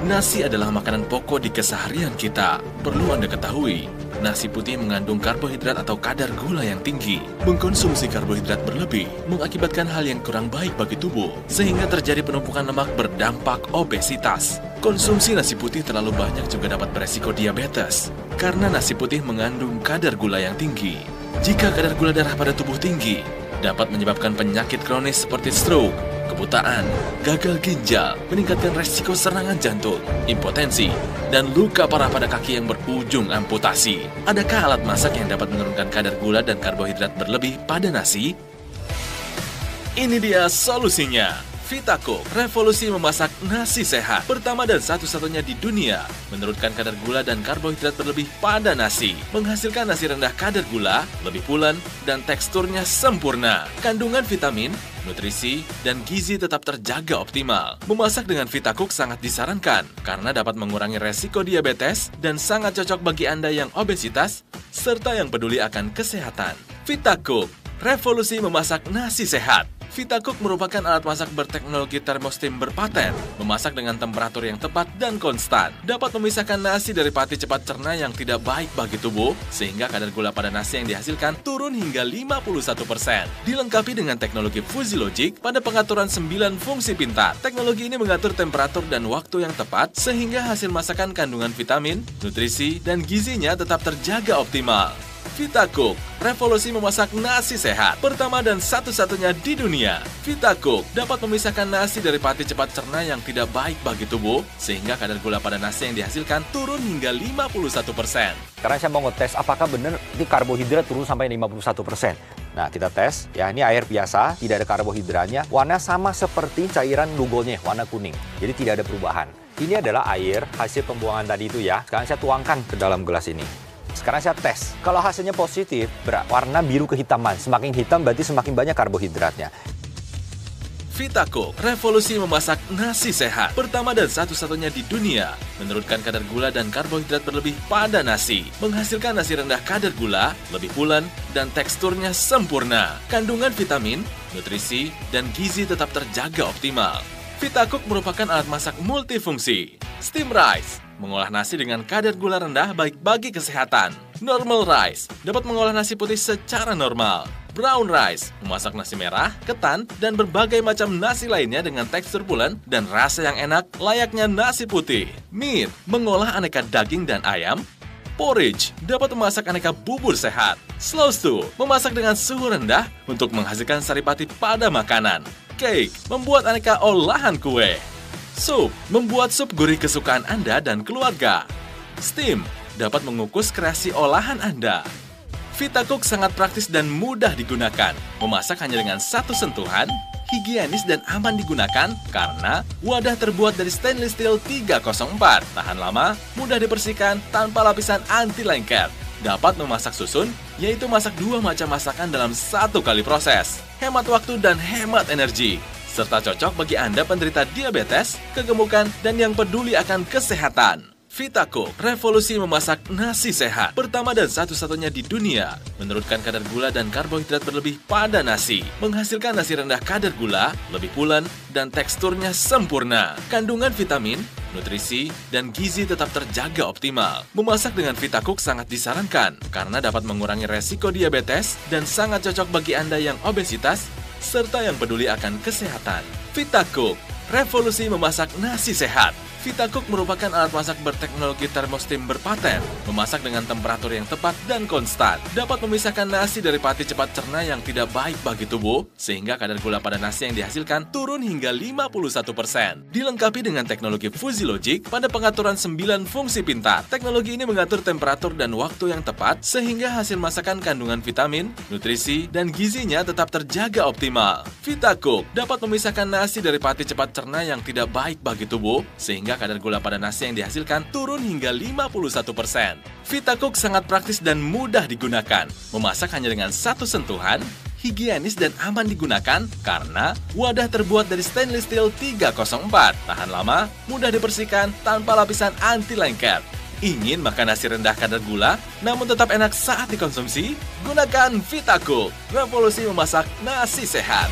Nasi adalah makanan pokok di keseharian kita. Perlu Anda ketahui, nasi putih mengandung karbohidrat atau kadar gula yang tinggi. Mengkonsumsi karbohidrat berlebih mengakibatkan hal yang kurang baik bagi tubuh, sehingga terjadi penumpukan lemak berdampak obesitas. Konsumsi nasi putih terlalu banyak juga dapat beresiko diabetes, karena nasi putih mengandung kadar gula yang tinggi. Jika kadar gula darah pada tubuh tinggi, dapat menyebabkan penyakit kronis seperti stroke, kebutaan, gagal ginjal, meningkatkan resiko serangan jantung, impotensi, dan luka parah pada kaki yang berujung amputasi. Adakah alat masak yang dapat menurunkan kadar gula dan karbohidrat berlebih pada nasi? Ini dia solusinya. Vitacook, revolusi memasak nasi sehat. Pertama dan satu-satunya di dunia, menurunkan kadar gula dan karbohidrat berlebih pada nasi. Menghasilkan nasi rendah kadar gula, lebih pulen, dan teksturnya sempurna. Kandungan vitamin, nutrisi, dan gizi tetap terjaga optimal. Memasak dengan Vitacook sangat disarankan, karena dapat mengurangi resiko diabetes dan sangat cocok bagi Anda yang obesitas, serta yang peduli akan kesehatan. Vitacook, revolusi memasak nasi sehat. Vitacook merupakan alat masak berteknologi thermostim berpaten, memasak dengan temperatur yang tepat dan konstan, dapat memisahkan nasi dari pati cepat cerna yang tidak baik bagi tubuh, sehingga kadar gula pada nasi yang dihasilkan turun hingga 51%. Dilengkapi dengan teknologi Fuzzy Logic pada pengaturan 9 fungsi pintar. Teknologi ini mengatur temperatur dan waktu yang tepat, sehingga hasil masakan kandungan vitamin, nutrisi, dan gizinya tetap terjaga optimal. Vitacook, revolusi memasak nasi sehat. Pertama dan satu-satunya di dunia. Vitacook dapat memisahkan nasi dari pati cepat cerna yang tidak baik bagi tubuh, sehingga kadar gula pada nasi yang dihasilkan turun hingga 51%. Karena saya mau ngetes apakah benar ini karbohidrat turun sampai 51%. Nah, kita tes. Ya, ini air biasa, tidak ada karbohidratnya. Warna sama seperti cairan lugolnya, warna kuning. Jadi tidak ada perubahan. Ini adalah air hasil pembuangan tadi itu ya. Sekarang saya tuangkan ke dalam gelas ini. Sekarang saya tes. Kalau hasilnya positif, warna biru kehitaman. Semakin hitam berarti semakin banyak karbohidratnya. Vitacook, revolusi memasak nasi sehat. Pertama dan satu-satunya di dunia, menurunkan kadar gula dan karbohidrat berlebih pada nasi. Menghasilkan nasi rendah kadar gula, lebih pulen, dan teksturnya sempurna. Kandungan vitamin, nutrisi, dan gizi tetap terjaga optimal. Vitacook merupakan alat masak multifungsi. Steam rice, mengolah nasi dengan kadar gula rendah baik bagi kesehatan. Normal rice, dapat mengolah nasi putih secara normal. Brown rice, memasak nasi merah, ketan, dan berbagai macam nasi lainnya dengan tekstur pulen dan rasa yang enak layaknya nasi putih. Meat, mengolah aneka daging dan ayam. Porridge, dapat memasak aneka bubur sehat. Slow stew, memasak dengan suhu rendah untuk menghasilkan saripati pada makanan. Cake, membuat aneka olahan kue. Sup, membuat sup gurih kesukaan Anda dan keluarga. Steam, dapat mengukus kreasi olahan Anda. Vitacook sangat praktis dan mudah digunakan. Memasak hanya dengan satu sentuhan, higienis dan aman digunakan karena wadah terbuat dari stainless steel 304. Tahan lama, mudah dibersihkan tanpa lapisan anti lengket. Dapat memasak susun, yaitu masak 2 macam masakan dalam 1 kali proses. Hemat waktu dan hemat energi. Serta cocok bagi Anda penderita diabetes, kegemukan, dan yang peduli akan kesehatan. Vitacook, revolusi memasak nasi sehat. Pertama dan satu-satunya di dunia, menurunkan kadar gula dan karbohidrat berlebih pada nasi. Menghasilkan nasi rendah kadar gula, lebih pulen, dan teksturnya sempurna. Kandungan vitamin, nutrisi, dan gizi tetap terjaga optimal. Memasak dengan Vitacook sangat disarankan, karena dapat mengurangi resiko diabetes dan sangat cocok bagi Anda yang obesitas, serta yang peduli akan kesehatan. Vitacook, revolusi memasak nasi sehat. Vitacook merupakan alat masak berteknologi thermostim berpaten, memasak dengan temperatur yang tepat dan konstan, dapat memisahkan nasi dari pati cepat cerna yang tidak baik bagi tubuh, sehingga kadar gula pada nasi yang dihasilkan turun hingga 51%. Dilengkapi dengan teknologi Fuzzy Logic pada pengaturan 9 fungsi pintar. Teknologi ini mengatur temperatur dan waktu yang tepat, sehingga hasil masakan kandungan vitamin, nutrisi, dan gizinya tetap terjaga optimal. Vitacook dapat memisahkan nasi dari pati cepat cerna yang tidak baik bagi tubuh, sehingga kadar gula pada nasi yang dihasilkan turun hingga 51%. Vitacook sangat praktis dan mudah digunakan. Memasak hanya dengan satu sentuhan, higienis dan aman digunakan karena wadah terbuat dari stainless steel 304. Tahan lama, mudah dibersihkan tanpa lapisan anti lengket. Ingin makan nasi rendah kadar gula, namun tetap enak saat dikonsumsi? Gunakan Vitacook, revolusi memasak nasi sehat.